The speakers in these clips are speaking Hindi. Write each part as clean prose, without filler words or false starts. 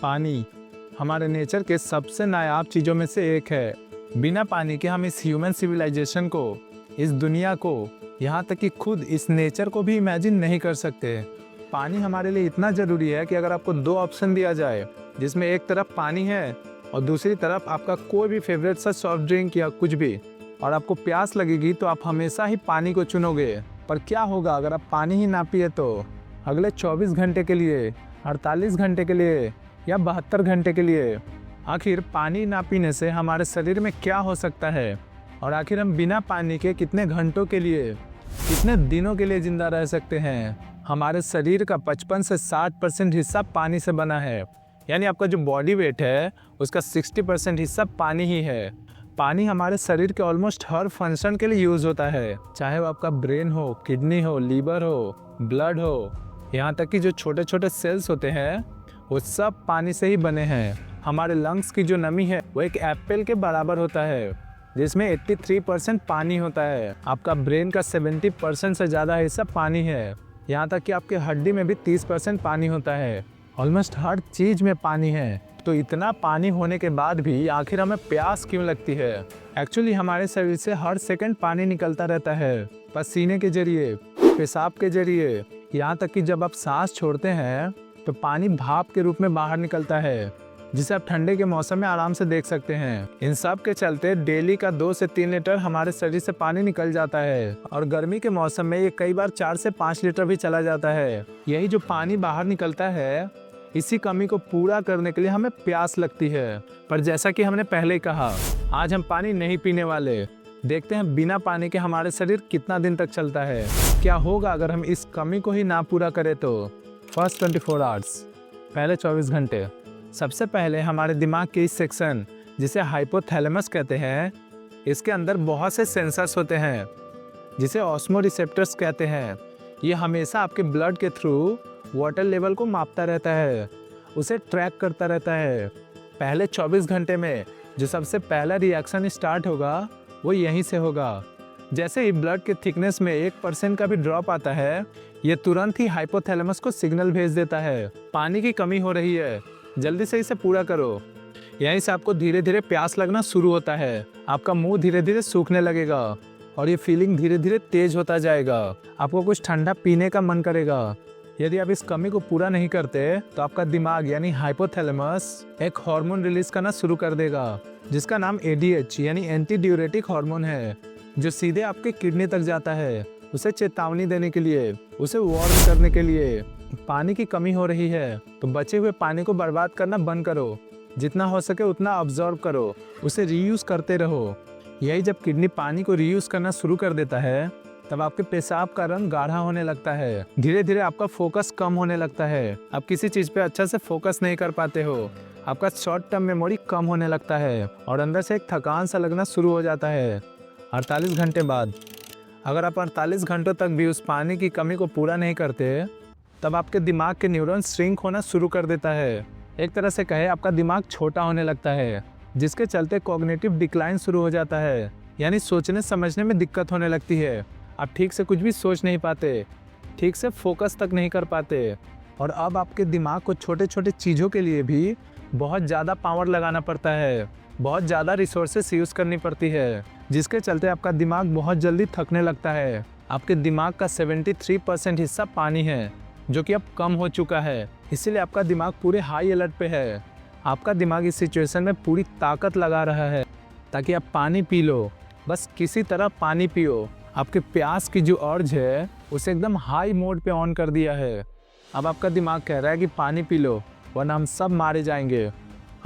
पानी हमारे नेचर के सबसे नायाब चीज़ों में से एक है। बिना पानी के हम इस ह्यूमन सिविलाइजेशन को, इस दुनिया को, यहाँ तक कि खुद इस नेचर को भी इमेजिन नहीं कर सकते। पानी हमारे लिए इतना ज़रूरी है कि अगर आपको दो ऑप्शन दिया जाए, जिसमें एक तरफ पानी है और दूसरी तरफ आपका कोई भी फेवरेट सा सॉफ्ट ड्रिंक या कुछ भी, और आपको प्यास लगेगी, तो आप हमेशा ही पानी को चुनोगे। पर क्या होगा अगर आप पानी ही ना पिए तो? अगले 24 घंटे के लिए, 48 घंटे के लिए या 72 घंटे के लिए? आखिर पानी ना पीने से हमारे शरीर में क्या हो सकता है? और आखिर हम बिना पानी के कितने घंटों के लिए, कितने दिनों के लिए ज़िंदा रह सकते हैं? हमारे शरीर का 55 से 60% हिस्सा पानी से बना है। यानी आपका जो बॉडी वेट है उसका 60% हिस्सा पानी ही है। पानी हमारे शरीर के ऑलमोस्ट हर फंक्शन के लिए यूज़ होता है, चाहे वो आपका ब्रेन हो, किडनी हो, लीवर हो, ब्लड हो, यहाँ तक कि जो छोटे छोटे सेल्स होते हैं वो सब पानी से ही बने हैं। हमारे लंग्स की जो नमी है वो एक एप्पल के बराबर होता है, जिसमें 83% पानी होता है। आपका ब्रेन का 70% से ज़्यादा हिस्सा पानी है। यहाँ तक कि आपके हड्डी में भी 30% पानी होता है। ऑलमोस्ट हर चीज़ में पानी है। तो इतना पानी होने के बाद भी आखिर हमें प्यास क्यों लगती है? एक्चुअली हमारे शरीर से हर सेकंड पानी निकलता रहता है, पसीने के जरिए, पेशाब के जरिए, यहाँ तक कि जब आप सांस छोड़ते हैं तो पानी भाप के रूप में बाहर निकलता है, जिसे आप ठंडे के मौसम में आराम से देख सकते हैं। इन सब के चलते डेली का 2 से 3 लीटर हमारे शरीर से पानी निकल जाता है, और गर्मी के मौसम में ये कई बार 4 से 5 लीटर भी चला जाता है। यही जो पानी बाहर निकलता है, इसी कमी को पूरा करने के लिए हमें प्यास लगती है। पर जैसा कि हमने पहले ही कहा, आज हम पानी नहीं पीने वाले। देखते हैं बिना पानी के हमारे शरीर कितना दिन तक चलता है। क्या होगा अगर हम इस कमी को ही ना पूरा करें तो? फर्स्ट 24 आवर्स, पहले 24 घंटे। सबसे पहले हमारे दिमाग के इस सेक्शन, जिसे हाइपोथैलेमस कहते हैं, इसके अंदर बहुत से सेंसर्स होते हैं, जिसे ऑस्मो रिसेप्टर्स कहते हैं। ये हमेशा आपके ब्लड के थ्रू वाटर लेवल को मापता रहता है, उसे ट्रैक करता रहता है। पहले 24 घंटे में जो सबसे पहला रिएक्शन स्टार्ट होगा वो यहीं से होगा। जैसे ही ब्लड के थिकनेस में 1% का भी ड्रॉप आता है, ये तुरंत ही हाइपोथैलेमस को सिग्नल भेज देता है, पानी की कमी हो रही है, जल्दी से इसे पूरा करो। यहीं से आपको धीरे धीरे प्यास लगना शुरू होता है। आपका मुंह धीरे धीरे सूखने लगेगा और ये फीलिंग धीरे धीरे तेज होता जाएगा। आपको कुछ ठंडा पीने का मन करेगा। यदि आप इस कमी को पूरा नहीं करते तो आपका दिमाग यानी हाइपोथैलेमस एक हार्मोन रिलीज करना शुरू कर देगा, जिसका नाम ADH यानी एंटी ड्यूरेटिक हार्मोन है, जो सीधे आपके किडनी तक जाता है, उसे चेतावनी देने के लिए, उसे वार्न करने के लिए। पानी की कमी हो रही है तो बचे हुए पानी को बर्बाद करना बंद करो। जितना हो सके उतना ऑब्जर्व करो, उसे रीयूज करते रहो। यही जब किडनी पानी को रीयूज करना शुरू कर देता है, तब आपके पेशाब का रंग गाढ़ा होने लगता है। धीरे धीरे आपका फोकस कम होने लगता है। आप किसी चीज़ पे अच्छा से फोकस नहीं कर पाते हो। आपका शॉर्ट टर्म मेमोरी कम होने लगता है और अंदर से एक थकान सा लगना शुरू हो जाता है। 48 घंटे बाद, अगर आप 48 घंटों तक भी उस पानी की कमी को पूरा नहीं करते, तब आपके दिमाग के न्यूरॉन्स श्रिंक होना शुरू कर देता है। एक तरह से कहे, आपका दिमाग छोटा होने लगता है, जिसके चलते कॉग्निटिव डिक्लाइन शुरू हो जाता है, यानी सोचने समझने में दिक्कत होने लगती है। आप ठीक से कुछ भी सोच नहीं पाते, ठीक से फोकस तक नहीं कर पाते, और अब आपके दिमाग को छोटे छोटे चीज़ों के लिए भी बहुत ज़्यादा पावर लगाना पड़ता है, बहुत ज़्यादा रिसोर्सेस यूज़ करनी पड़ती है, जिसके चलते आपका दिमाग बहुत जल्दी थकने लगता है। आपके दिमाग का 73% हिस्सा पानी है, जो कि अब कम हो चुका है, इसीलिए आपका दिमाग पूरे हाई अलर्ट पे है। आपका दिमाग इस सिचुएशन में पूरी ताकत लगा रहा है ताकि आप पानी पी लो, बस किसी तरह पानी पियो। आपके प्यास की जो अर्ज है उसे एकदम हाई मोड पे ऑन कर दिया है। अब आपका दिमाग कह रहा है कि पानी पी लो, वरना हम सब मारे जाएंगे।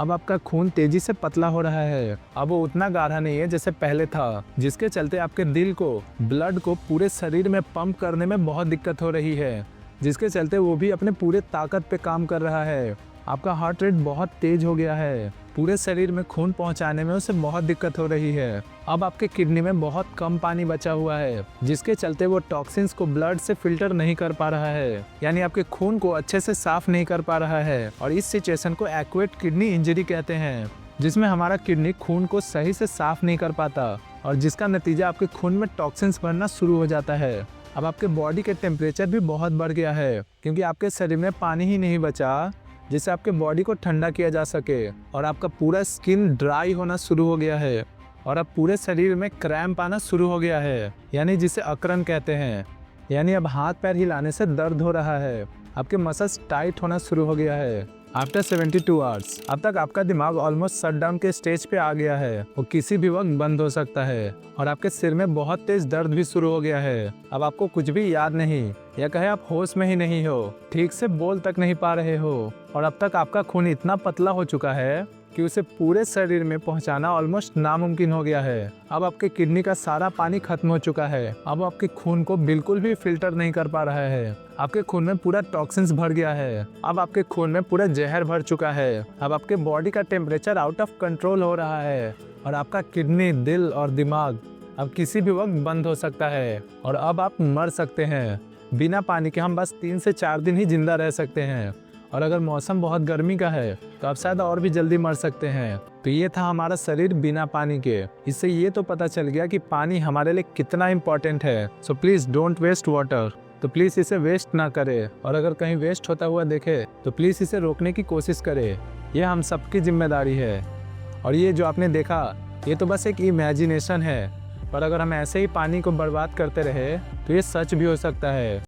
अब आपका खून तेजी से पतला हो रहा है। अब वो उतना गाढ़ा नहीं है जैसे पहले था, जिसके चलते आपके दिल को, ब्लड को पूरे शरीर में पंप करने में बहुत दिक्कत हो रही है, जिसके चलते वो भी अपने पूरे ताकत पे काम कर रहा है। आपका हार्ट रेट बहुत तेज हो गया है, पूरे शरीर में खून पहुंचाने में उसे बहुत दिक्कत हो रही है। अब आपके किडनी में बहुत कम पानी बचा हुआ है, जिसके चलते वो टॉक्सिन्स को ब्लड से फिल्टर नहीं कर पा रहा है, यानी आपके खून को अच्छे से साफ नहीं कर पा रहा है। और इस सिचुएशन को एक्यूट किडनी इंजरी कहते हैं, जिसमें हमारा किडनी खून को सही से साफ नहीं कर पाता, और जिसका नतीजा आपके खून में टॉक्सिन्स बनना शुरू हो जाता है। अब आपके बॉडी के टेम्परेचर भी बहुत बढ़ गया है, क्योंकि आपके शरीर में पानी ही नहीं बचा जिससे आपके बॉडी को ठंडा किया जा सके, और आपका पूरा स्किन ड्राई होना शुरू हो गया है और अब पूरे शरीर में क्रैम्प आना शुरू हो गया है, यानी जिसे अकड़न कहते हैं। यानी अब हाथ पैर हिलाने से दर्द हो रहा है, आपके मसल्स टाइट होना शुरू हो गया है। आफ्टर 72 आवर्स अब तक आपका दिमाग ऑलमोस्ट शट डाउन के स्टेज पे आ गया है, वो किसी भी वक्त बंद हो सकता है, और आपके सिर में बहुत तेज दर्द भी शुरू हो गया है। अब आपको कुछ भी याद नहीं, या कहे आप होश में ही नहीं हो, ठीक से बोल तक नहीं पा रहे हो, और अब तक आपका खून इतना पतला हो चुका है कि उसे पूरे शरीर में पहुंचाना ऑलमोस्ट नामुमकिन हो गया है। अब आपके किडनी का सारा पानी खत्म हो चुका है, अब आपके खून को बिल्कुल भी फिल्टर नहीं कर पा रहा है, आपके खून में पूरा टॉक्सिन्स भर गया है, अब आपके खून में पूरा जहर भर चुका है, अब आपके बॉडी का टेम्परेचर आउट ऑफ कंट्रोल हो रहा है, और आपका किडनी, दिल और दिमाग अब किसी भी वक्त बंद हो सकता है, और अब आप मर सकते हैं। बिना पानी के हम बस 3 से 4 दिन ही जिंदा रह सकते हैं, और अगर मौसम बहुत गर्मी का है तो आप शायद और भी जल्दी मर सकते हैं। तो ये था हमारा शरीर बिना पानी के। इससे ये तो पता चल गया कि पानी हमारे लिए कितना इम्पोर्टेंट है। So please don't waste water. तो प्लीज़ इसे वेस्ट ना करें, और अगर कहीं वेस्ट होता हुआ देखे तो प्लीज़ इसे रोकने की कोशिश करें। ये हम सबकी जिम्मेदारी है। और ये जो आपने देखा ये तो बस एक इमेजिनेशन है, पर अगर हम ऐसे ही पानी को बर्बाद करते रहे तो ये सच भी हो सकता है।